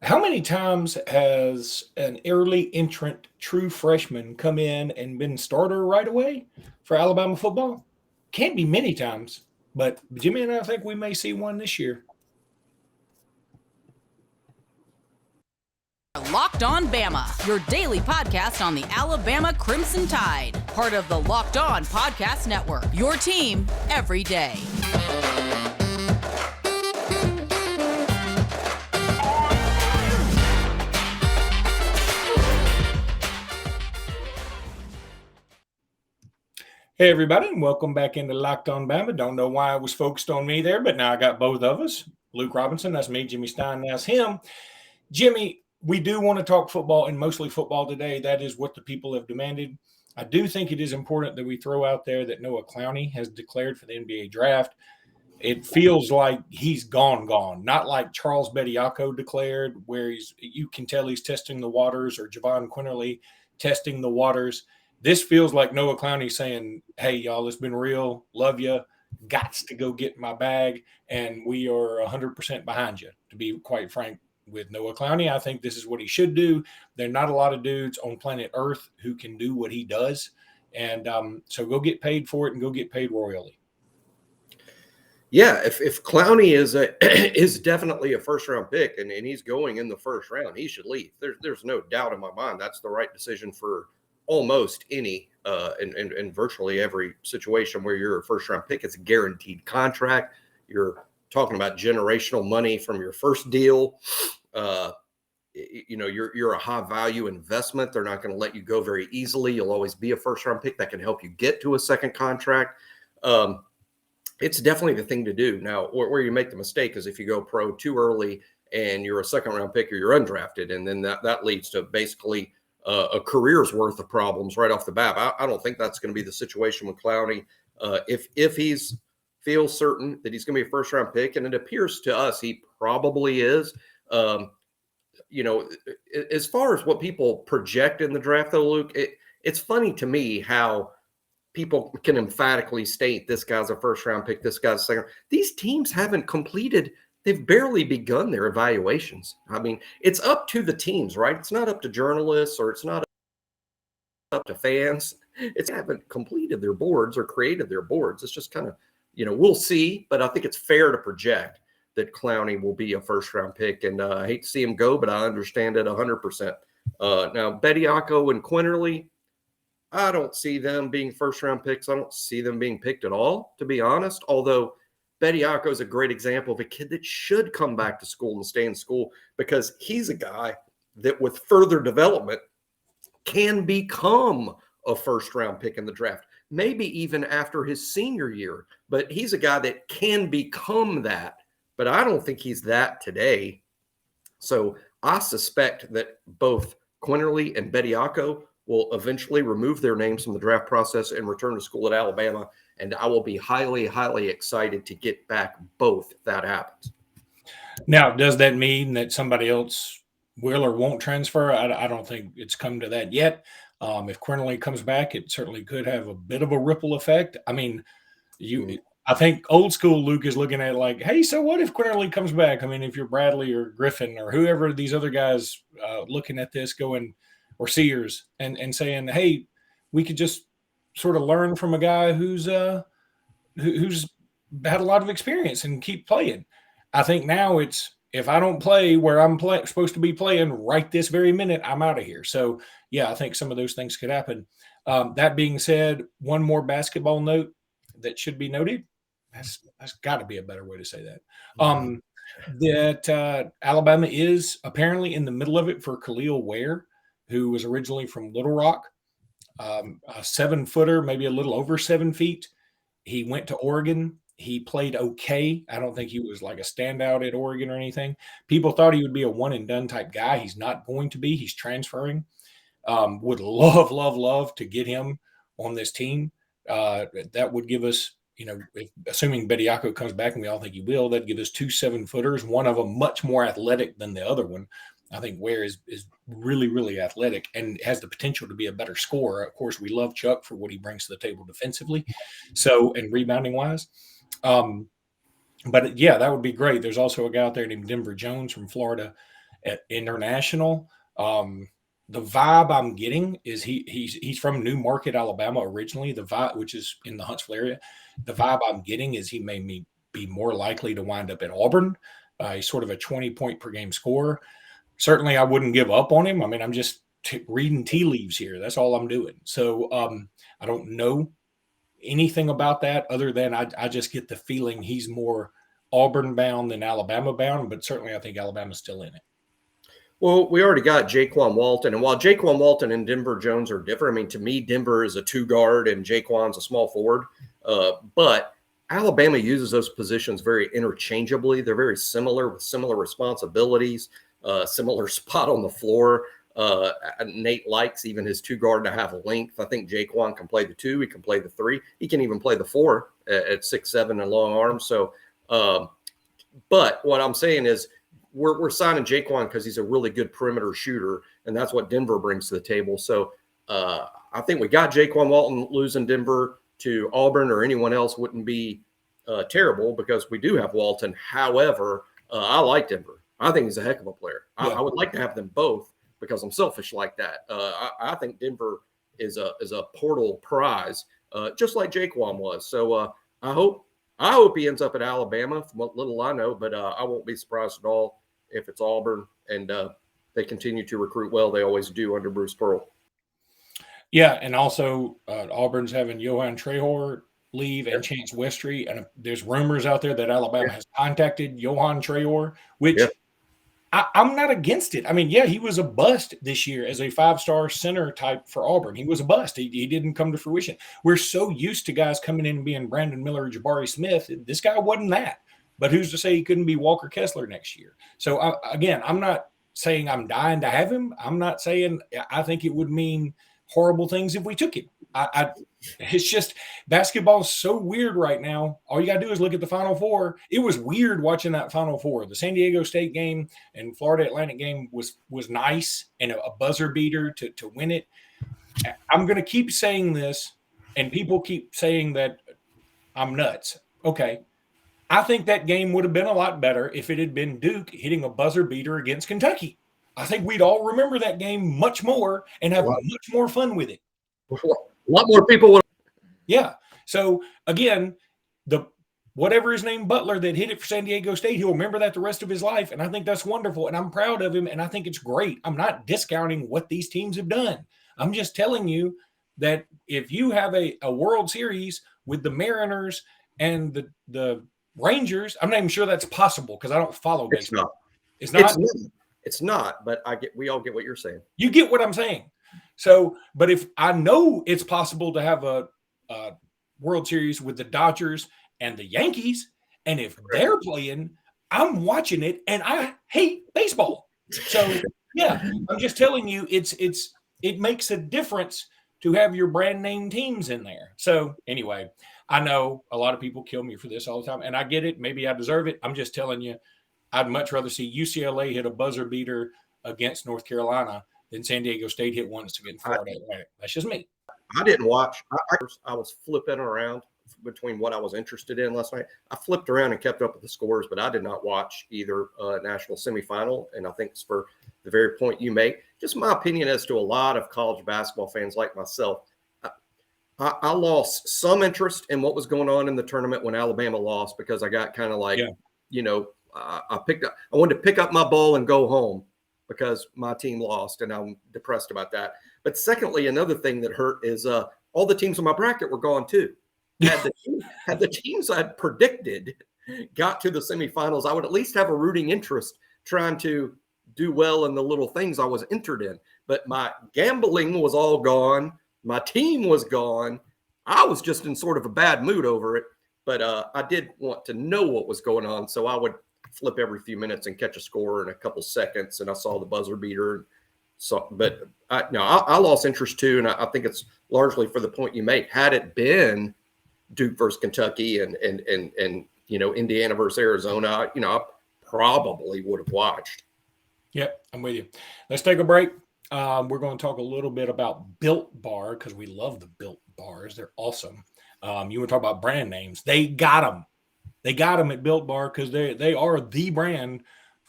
How many times has an early entrant true freshman come in and been starter right away for Alabama football? Can't be many times, but Jimmy and I think we may see one this year. Locked On Bama, your daily podcast on the Alabama Crimson Tide. Part of the Locked On Podcast Network, your team every day. Hey, everybody, and welcome back into Locked On Bama. Don't know why I was focused on me there, but now I got both of us. Luke Robinson, that's me. Jimmy Stein, that's him. Jimmy, we do want to talk football and mostly football today. That is what the people have demanded. I do think it is important that we throw out there that Noah Clowney has declared for the NBA draft. It feels like he's gone, not like Charles Bediako declared, where you can tell he's testing the waters, or Javon Quinterly testing the waters. This feels like Noah Clowney saying, hey, y'all, it's been real. Love you. Gots to go get my bag. And we are 100% behind you, to be quite frank with Noah Clowney. I think this is what he should do. There are not a lot of dudes on planet Earth who can do what he does. And so go get paid for it and go get paid royally. Yeah, if Clowney is definitely a first-round pick and he's going in the first round, he should leave. There's no doubt in my mind that's the right decision for almost any and virtually every situation where you're a first-round pick. It's a guaranteed contract. You're talking about generational money from your first deal. You're a high-value investment. They're not going to let you go very easily. You'll always be a first-round pick that can help you get to a second contract. It's definitely the thing to do. Now, where you make the mistake is if you go pro too early and you're a second-round pick or you're undrafted, and then that leads to basically a career's worth of problems right off the bat. I don't think that's going to be the situation with Clowney. If he's feels certain that he's going to be a first-round pick, and it appears to us he probably is. As far as what people project in the draft, though, Luke, it's funny to me how people can emphatically state this guy's a first-round pick, this guy's a second. These teams haven't completed. They've barely begun their evaluations. I mean, it's up to the teams, right? It's not up to journalists, or it's not up to fans. It's haven't completed their boards or created their boards. It's just kind of, we'll see. But I think it's fair to project that Clowney will be a first-round pick. And I hate to see him go, but I understand it 100%. Now, Bediako and Quinterly, I don't see them being first-round picks. I don't see them being picked at all, to be honest, although Bediako is a great example of a kid that should come back to school and stay in school, because he's a guy that with further development can become a first-round pick in the draft, maybe even after his senior year. But he's a guy that can become that, but I don't think he's that today. So I suspect that both Quinterly and Bediako will eventually remove their names from the draft process and return to school at Alabama. And I will be highly, highly excited to get back both if that happens. Now, does that mean that somebody else will or won't transfer? I don't think it's come to that yet. If Quinterly comes back, it certainly could have a bit of a ripple effect. I mean, I think old school Luke is looking at it like, hey, so what if Quinterly comes back? I mean, if you're Bradley or Griffin or whoever these other guys looking at this going, or Sears, and saying, hey, we could just sort of learn from a guy who's had a lot of experience and keep playing. I think now it's, if I don't play where I'm supposed to be playing right this very minute, I'm out of here. So, yeah, I think some of those things could happen. That being said, one more basketball note that should be noted. That's got to be a better way to say that. That Alabama is apparently in the middle of it for Khalil Ware, who was originally from Little Rock, a 7-footer, maybe a little over 7 feet. He went to Oregon. He played okay. I don't think he was like a standout at Oregon or anything. People thought he would be a one-and-done type guy. He's not going to be. He's transferring. Would love to get him on this team. That would give us, assuming Bediako comes back, and we all think he will, that'd give us 2 7-footers, one of them much more athletic than the other one. I think Ware is really, really athletic and has the potential to be a better scorer. Of course, we love Chuck for what he brings to the table defensively, and rebounding wise. But yeah, that would be great. There's also a guy out there named Denver Jones from Florida, at International. The vibe I'm getting is he's from New Market, Alabama originally. The vibe, which is in the Huntsville area, the vibe I'm getting is he may be more likely to wind up at Auburn. He's sort of a 20-point per game scorer. Certainly, I wouldn't give up on him. I mean, I'm just reading tea leaves here. That's all I'm doing. So I don't know anything about that other than I just get the feeling he's more Auburn bound than Alabama bound, but certainly I think Alabama's still in it. Well, we already got Jaquan Walton, and while Jaquan Walton and Denver Jones are different, I mean, to me, Denver is a 2-guard and Jaquan's a small forward. But Alabama uses those positions very interchangeably. They're very similar with similar responsibilities, similar spot on the floor. Nate likes even his 2-guard to have length. I think Jaquan can play the 2. He can play the 3. He can even play the 4 at 6'7" and long arms. So, but what I'm saying is, we're signing Jaquan because he's a really good perimeter shooter, and that's what Denver brings to the table. So I think we got Jaquan Walton. Losing Denver to Auburn or anyone else wouldn't be terrible because we do have Walton. However, I like Denver. I think he's a heck of a player. Yeah. I would like to have them both because I'm selfish like that. I think Denver is a portal prize, just like Jaquan was. So I hope he ends up at Alabama, from what little I know, but I won't be surprised at all if it's Auburn and they continue to recruit well. They always do under Bruce Pearl. Yeah, and also Auburn's having Johan Trehor leave and Chance Westry, and there's rumors out there that Alabama has contacted Johan Trehor, which I'm not against it. I mean, yeah, he was a bust this year as a 5-star center type for Auburn. He was a bust. He didn't come to fruition. We're so used to guys coming in and being Brandon Miller, Jabari Smith. This guy wasn't that. But who's to say he couldn't be Walker Kessler next year? So, again, I'm not saying I'm dying to have him. I'm not saying I think it would mean horrible things if we took him. It's just basketball is so weird right now. All you got to do is look at the Final Four. It was weird watching that Final Four. The San Diego State game and Florida Atlantic game was nice and a buzzer beater to win it. I'm going to keep saying this, and people keep saying that I'm nuts. Okay. I think that game would have been a lot better if it had been Duke hitting a buzzer beater against Kentucky. I think we'd all remember that game much more and have much more fun with it. A lot more people would. Yeah. So, again, whatever his name, Butler, that hit it for San Diego State, he'll remember that the rest of his life, and I think that's wonderful, and I'm proud of him, and I think it's great. I'm not discounting what these teams have done. I'm just telling you that if you have a World Series with the Mariners and the Rangers, I'm not even sure that's possible because I don't follow baseball. It's not. It's not, but we all get what you're saying. You get what I'm saying. So, but if I know it's possible to have a World Series with the Dodgers and the Yankees, and if they're playing, I'm watching it, and I hate baseball. So, yeah, I'm just telling you, it makes a difference to have your brand name teams in there. So, anyway, I know a lot of people kill me for this all the time, and I get it. Maybe I deserve it. I'm just telling you, I'd much rather see UCLA hit a buzzer beater against North Carolina than San Diego State hit once against Florida Atlantic. That's just me. I didn't watch. I was flipping around between what I was interested in last night. I flipped around and kept up with the scores, but I did not watch either national semifinal. And I think it's for the very point you make. Just my opinion as to a lot of college basketball fans like myself. I lost some interest in what was going on in the tournament when Alabama lost because I got kind of like, I wanted to pick up my ball and go home because my team lost, and I'm depressed about that. But secondly, another thing that hurt is all the teams in my bracket were gone too. Had the teams I'd predicted got to the semifinals, I would at least have a rooting interest trying to do well in the little things I was entered in. But my gambling was all gone. My team was gone. I was just in sort of a bad mood over it. But I did want to know what was going on, so I would flip every few minutes and catch a score in a couple seconds, and I saw the buzzer beater. So, but I lost interest too, and I think it's largely for the point you make. Had it been Duke versus Kentucky and Indiana versus Arizona, I probably would have watched. Yep, I'm with you. Let's take a break. We're going to talk a little bit about Built Bar because we love the Built Bars. They're awesome. You want to talk about brand names? They got them. They got them at Built Bar because they are the brand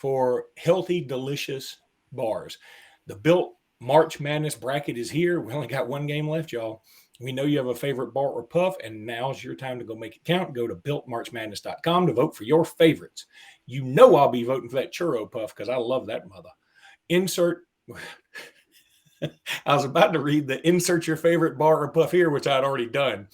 for healthy, delicious bars. The Built March Madness bracket is here. We only got one game left, y'all. We know you have a favorite bar or puff, and now's your time to go make it count. Go to builtmarchmadness.com to vote for your favorites. You know I'll be voting for that churro puff because I love that mother. I was about to read the insert your favorite bar or puff here, which I'd already done.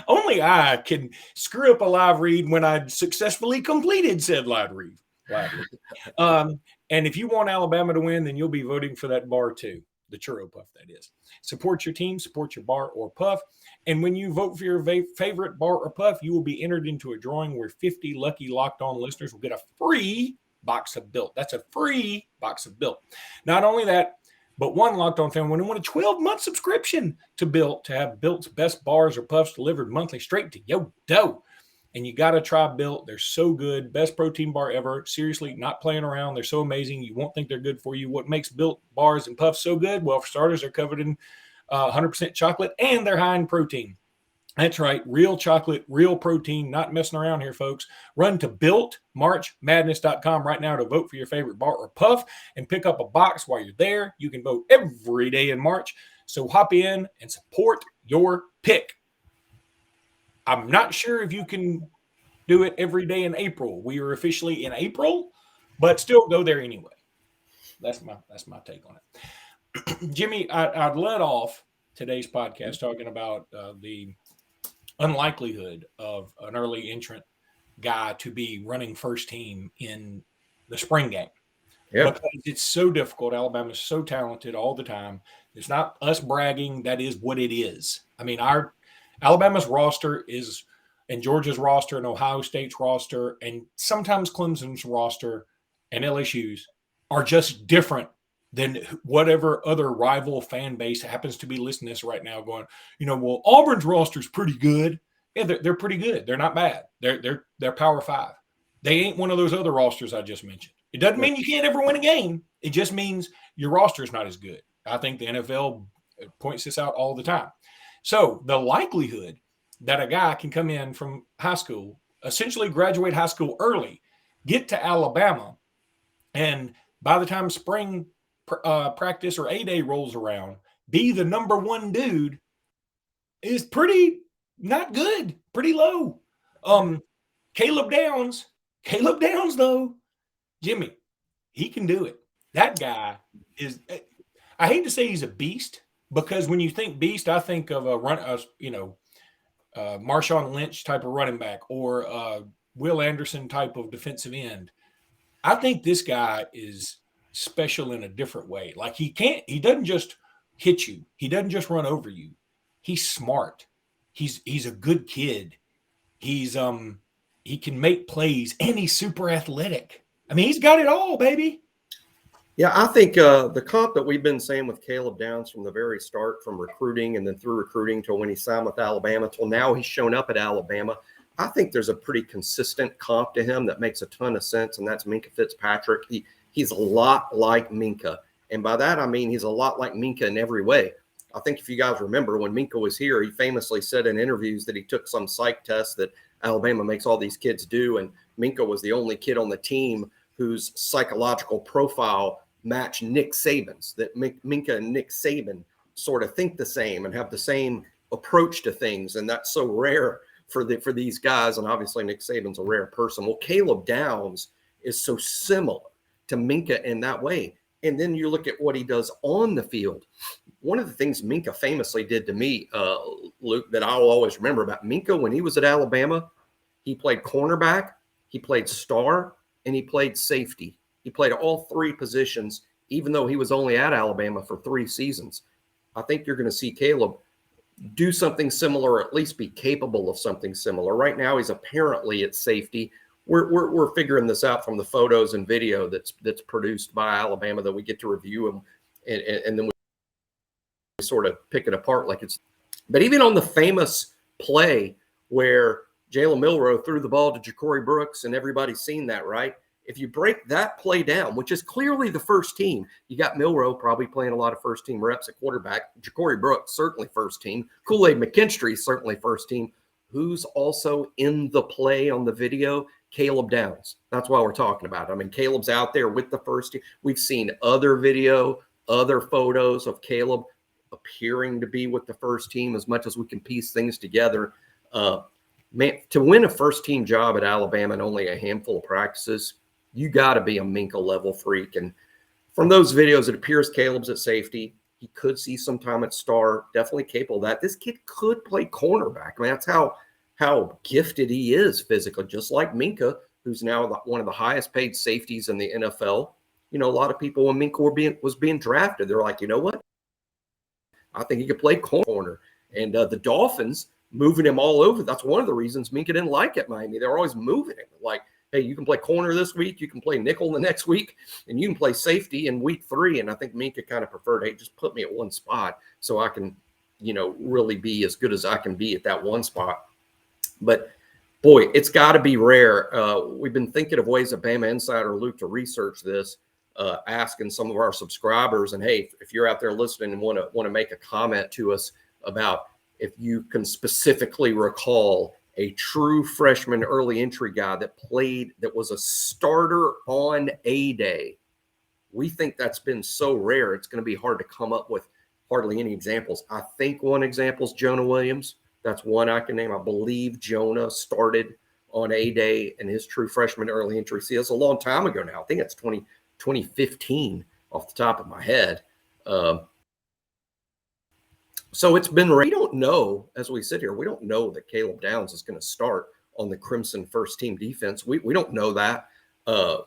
Only I can screw up a live read when I successfully completed said live read. And if you want Alabama to win, then you'll be voting for that bar too. The churro puff, that is. Support your team, support your bar or puff. And when you vote for your favorite bar or puff, you will be entered into a drawing where 50 lucky Locked On listeners will get a free box of Built. That's a free box of Built. Not only that, but one Locked On fan will win a 12-month subscription to Built to have Built's best bars or puffs delivered monthly straight to your door. And you got to try Built. They're so good. Best protein bar ever. Seriously, not playing around. They're so amazing. You won't think they're good for you. What makes Built bars and puffs so good? Well, for starters, they're covered in 100% chocolate, and they're high in protein. That's right. Real chocolate, real protein, not messing around here, folks. Run to builtmarchmadness.com right now to vote for your favorite bar or puff and pick up a box while you're there. You can vote every day in March. So hop in and support your pick. I'm not sure if you can do it every day in April. We are officially in April, but still go there anyway. That's my take on it. Jimmy, I'd let off today's podcast talking about the unlikelihood of an early entrant guy to be running first team in the spring game. Yeah. Because it's so difficult. Alabama's so talented all the time. It's not us bragging. That is what it is. I mean, Alabama's roster is, and Georgia's roster, and Ohio State's roster, and sometimes Clemson's roster and LSU's are just different than whatever other rival fan base happens to be listening to this right now going, well, Auburn's roster is pretty good. Yeah, they're pretty good. They're not bad. They're Power 5. They ain't one of those other rosters I just mentioned. It doesn't mean you can't ever win a game. It just means your roster is not as good. I think the NFL points this out all the time. So the likelihood that a guy can come in from high school, essentially graduate high school early, get to Alabama, and by the time spring practice or A-Day rolls around, be the number one dude is pretty not good, pretty low. Caleb Downs though, Jimmy, he can do it. That guy is, I hate to say he's a beast, because when you think beast, I think of Marshawn Lynch type of running back, or Will Anderson type of defensive end. I think this guy is special in a different way. Like he doesn't just hit you. He doesn't just run over you. He's smart. He's a good kid. He can make plays, and he's super athletic. I mean, he's got it all, baby. Yeah, I think the comp that we've been saying with Caleb Downs from the very start, from recruiting and then through recruiting till when he signed with Alabama till now he's shown up at Alabama, I think there's a pretty consistent comp to him that makes a ton of sense, and that's Minkah Fitzpatrick. He's a lot like Minkah, and by that I mean he's a lot like Minkah in every way. I think if you guys remember when Minkah was here, he famously said in interviews that he took some psych test that Alabama makes all these kids do, and Minkah was the only kid on the team whose psychological profile match Nick Saban's, that Minkah and Nick Saban sort of think the same and have the same approach to things. And that's so rare for these guys. And obviously Nick Saban's a rare person. Well, Caleb Downs is so similar to Minkah in that way. And then you look at what he does on the field. One of the things Minkah famously did to me, Luke, that I'll always remember about Minkah when he was at Alabama, he played cornerback, he played star, and he played safety. He played all three positions, even though he was only at Alabama for 3 seasons. I think you're going to see Caleb do something similar, or at least be capable of something similar. Right now, he's apparently at safety. We're figuring this out from the photos and video that's produced by Alabama that we get to review them, and then we sort of pick it apart like it's. But even on the famous play where Jalen Milroe threw the ball to Ja'Cory Brooks, and everybody's seen that, right? If you break that play down, which is clearly the first team, you got Milroe probably playing a lot of first team reps at quarterback. Ja'Cory Brooks, certainly first team. Kool-Aid McKinstry, certainly first team. Who's also in the play on the video? Caleb Downs. That's why we're talking about it. I mean, Caleb's out there with the first team. We've seen other video, other photos of Caleb appearing to be with the first team as much as we can piece things together. Man, to win a first team job at Alabama in only a handful of practices, you got to be a Minka level freak. And from those videos, it appears Caleb's at safety. He could see some time at star, definitely capable of that. This kid could play cornerback. I mean, that's how gifted he is physically, just like Minka, who's now one of the highest paid safeties in the NFL. You know, a lot of people when Minka was being drafted, they're like, you know what? I think he could play corner. And the Dolphins moving him all over. That's one of the reasons Minka didn't like it, Miami. They're always moving him. Like, hey, you can play corner this week, you can play nickel the next week, and you can play safety in week 3. And I think Minka kind of preferred, hey, just put me at one spot so I can, you know, really be as good as I can be at that one spot. But, boy, it's got to be rare. We've been thinking of ways at Bama Insider, Luke, to research this, asking some of our subscribers. And, hey, if you're out there listening and want to make a comment to us about if you can specifically recall a true freshman early entry guy that was a starter on A-Day. We think that's been so rare, it's going to be hard to come up with hardly any examples. I think one example is Jonah Williams. That's one I can name. I believe Jonah started on A-Day in his true freshman early entry. See, that's a long time ago now. I think it's 2015 off the top of my head. So it's been, we don't know, as we sit here, we don't know that Caleb Downs is going to start on the Crimson first team defense. We don't know that.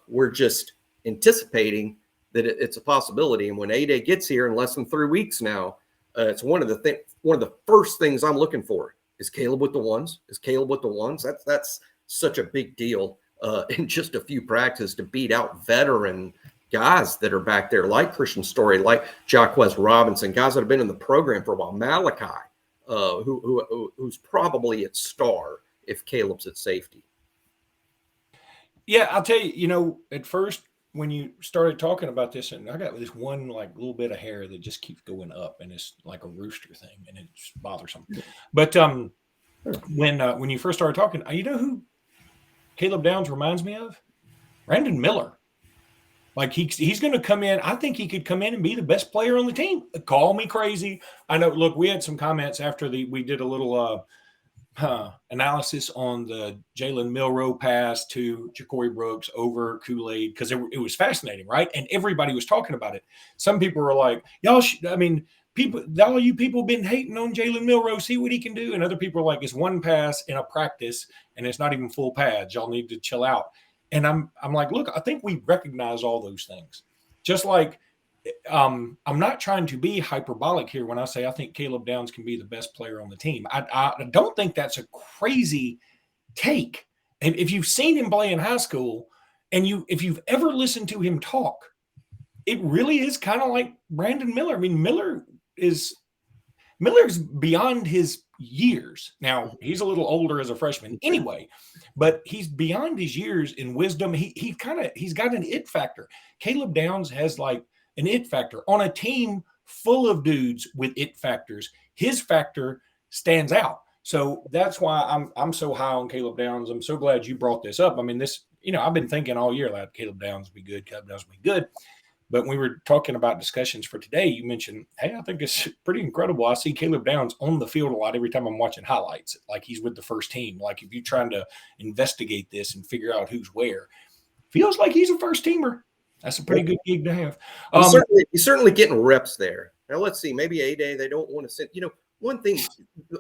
We're just anticipating that it's a possibility. And when A-Day gets here in less than 3 weeks now, it's one of the first things I'm looking for is Caleb with the ones. Is Caleb with the ones? That's such a big deal in just a few practices to beat out veteran guys that are back there, like Kristian Story, like Jaquez Robinson, guys that have been in the program for a while. Malachi, who's probably at star if Caleb's at safety. Yeah, I'll tell you, you know, at first when you started talking about this, and I got this one like little bit of hair that just keeps going up, and it's like a rooster thing, and it's bothersome. But when you first started talking, you know who Caleb Downs reminds me of? Brandon Miller. Like he's going to come in. I think he could come in and be the best player on the team. Call me crazy. I know. Look, we had some comments after we did a little analysis on the Jalen Milroe pass to Ja'Cory Brooks over Kool-Aid because it was fascinating, right? And everybody was talking about it. Some people were like, y'all, all you people been hating on Jalen Milroe, see what he can do. And other people are like, it's one pass in a practice and it's not even full pads. Y'all need to chill out. And I'm like, look, I think we recognize all those things. Just like I'm not trying to be hyperbolic here when I say I think Caleb Downs can be the best player on the team. I don't think that's a crazy take. And if you've seen him play in high school and if you've ever listened to him talk, it really is kind of like Brandon Miller. I mean, Miller's beyond his years. Now, he's a little older as a freshman anyway, but he's beyond his years in wisdom. He's got an it factor. Caleb Downs has like an it factor on a team full of dudes with it factors. His factor stands out. So that's why I'm so high on Caleb Downs. I'm so glad you brought this up. I mean, I've been thinking all year like Caleb Downs will be good. Caleb Downs will be good. But when we were talking about discussions for today, you mentioned, hey, I think it's pretty incredible. I see Caleb Downs on the field a lot every time I'm watching highlights, like he's with the first team. Like if you're trying to investigate this and figure out who's where, feels like he's a first teamer. That's a pretty good gig to have. He's certainly getting reps there. Now, let's see. Maybe A-Day, they don't want to send, one thing,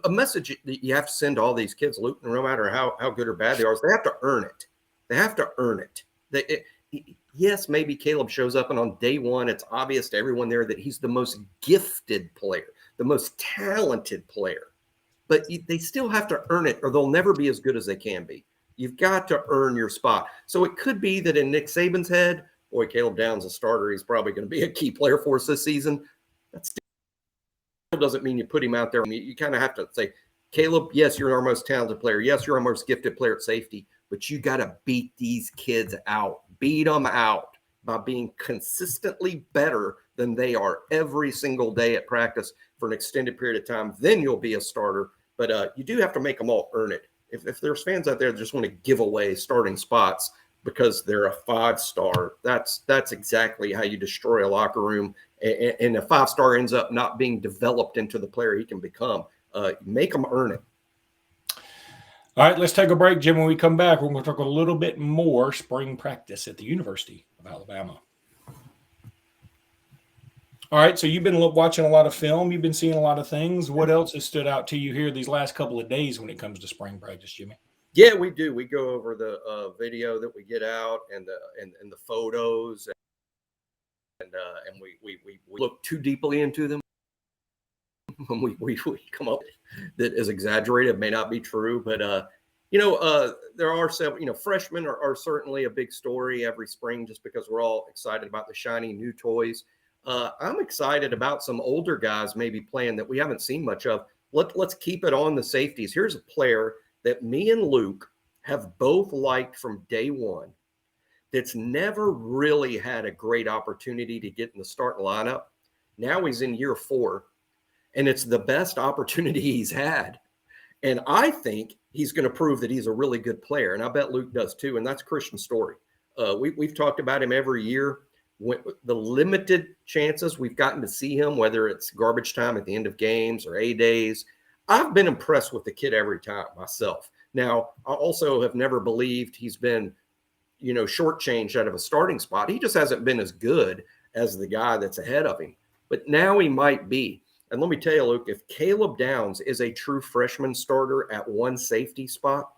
a message that you have to send to all these kids, Luke, no matter how good or bad they are, is they have to earn it. They have to earn it. Yes, maybe Caleb shows up and on day one, it's obvious to everyone there that he's the most gifted player, the most talented player. But they still have to earn it or they'll never be as good as they can be. You've got to earn your spot. So it could be that in Nick Saban's head, boy, Caleb Downs, a starter, he's probably going to be a key player for us this season. That still doesn't mean you put him out there. I mean, you kind of have to say, Caleb, yes, you're our most talented player. Yes, you're our most gifted player at safety, but you got to beat these kids out. Beat them out by being consistently better than they are every single day at practice for an extended period of time. Then you'll be a starter. But you do have to make them all earn it. if there's fans out there that just want to give away starting spots because they're a 5-star, that's exactly how you destroy a locker room. And a 5-star ends up not being developed into the player he can become. Make them earn it. All right, let's take a break, Jim. When we come back, we're going to talk a little bit more spring practice at the University of Alabama. All right, so you've been watching a lot of film. You've been seeing a lot of things. What else has stood out to you here these last couple of days when it comes to spring practice, Jimmy? Yeah, we do. We go over the video that we get out and the photos, and we look too deeply into them. When we come up that is exaggerated, may not be true, but there are several. Freshmen are certainly a big story every spring, just because we're all excited about the shiny new toys. I'm excited about some older guys maybe playing that we haven't seen much of. Let's keep it on the safeties. Here's a player that me and Luke have both liked from day one, that's never really had a great opportunity to get in the starting lineup. Now he's in year 4, and it's the best opportunity he's had. And I think he's going to prove that he's a really good player, and I bet Luke does too, and that's Kristian Story. We've talked about him every year. The limited chances we've gotten to see him, whether it's garbage time at the end of games or A-days, I've been impressed with the kid every time myself. Now, I also have never believed he's been, shortchanged out of a starting spot. He just hasn't been as good as the guy that's ahead of him. But now he might be. And let me tell you, Luke, if Caleb Downs is a true freshman starter at one safety spot,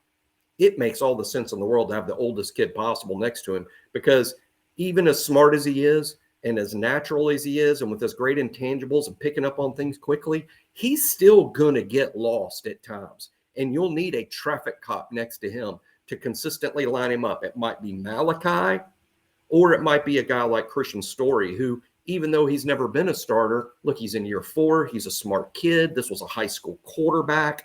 it makes all the sense in the world to have the oldest kid possible next to him, because even as smart as he is and as natural as he is, and with his great intangibles and picking up on things quickly, he's still going to get lost at times. And you'll need a traffic cop next to him to consistently line him up. It might be Malachi, or it might be a guy like Kristian Story, who, even though he's never been a starter, look, he's in year 4. He's a smart kid. This was a high school quarterback.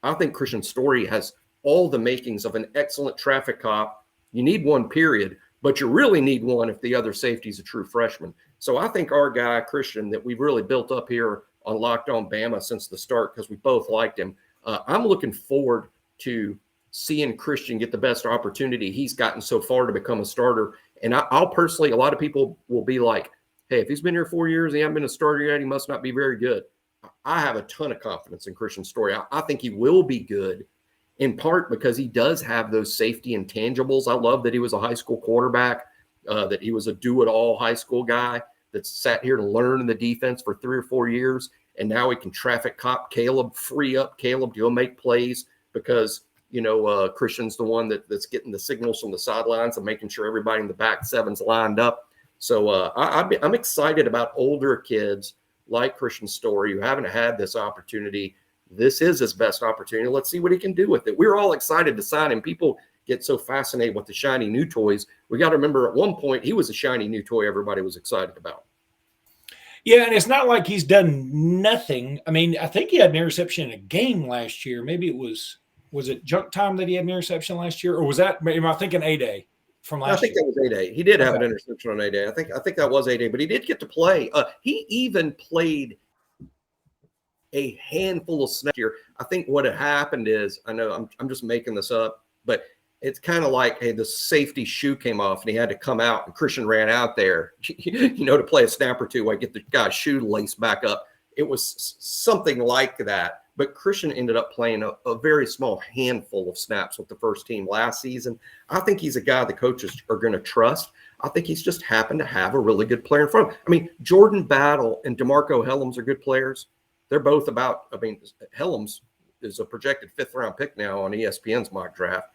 I think Kristian Story has all the makings of an excellent traffic cop. You need one, period, but you really need one if the other safety is a true freshman. So I think our guy, Kristian, that we've really built up here on Locked On Bama since the start, because we both liked him, I'm looking forward to seeing Kristian get the best opportunity he's gotten so far to become a starter. And I'll personally, a lot of people will be like, hey, if he's been here 4 years, he hasn't been a starter yet, he must not be very good. I have a ton of confidence in Kristian Story. I think he will be good, in part because he does have those safety intangibles. I love that he was a high school quarterback, that he was a do-it-all high school guy that sat here to learn the defense for 3 or 4 years, and now he can traffic cop Caleb, free up Caleb to go make plays, because Kristian's the one that's getting the signals from the sidelines and making sure everybody in the back seven's lined up. So I'm excited about older kids like Kristian Story who haven't had this opportunity. This is his best opportunity. Let's see what he can do with it. We're all excited to sign him. People get so fascinated with the shiny new toys. We got to remember, at one point, he was a shiny new toy everybody was excited about. Yeah, and it's not like he's done nothing. I mean, I think he had an interception in a game last year. Maybe it was it junk time that he had an interception last year? Or was that, am I thinking A-Day from last year? I think that was A-Day. He did have an interception on A-Day. I think that was A-Day, but he did get to play. He even played a handful of snaps here. I think what had happened is, I know I'm just making this up, but it's kind of like, hey, the safety shoe came off and he had to come out, and Kristian ran out there, to play a snap or two while get the guy's shoe laced back up. It was something like that. But Kristian ended up playing a very small handful of snaps with the first team last season. I think he's a guy the coaches are going to trust. I think he's just happened to have a really good player in front of him. I mean, Jordan Battle and DeMarco Helms are good players. They're both Helms is a projected 5th-round pick now on ESPN's mock draft.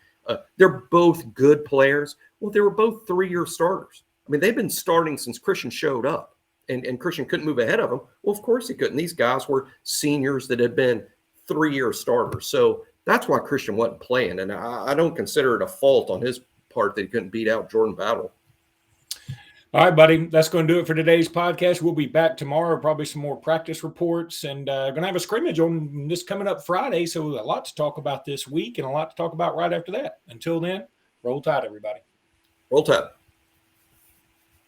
They're both good players. Well, they were both 3-year starters. I mean, they've been starting since Kristian showed up, and Kristian couldn't move ahead of them. Well, of course he couldn't. These guys were seniors that had been 3-year starters. So that's why Kristian wasn't playing, and I don't consider it a fault on his part that he couldn't beat out Jordan Battle. All right, buddy. That's going to do it for today's podcast. We'll be back tomorrow, probably some more practice reports, and going to have a scrimmage on this coming up Friday. So a lot to talk about this week and a lot to talk about right after that. Until then, roll tide, everybody. Roll tide.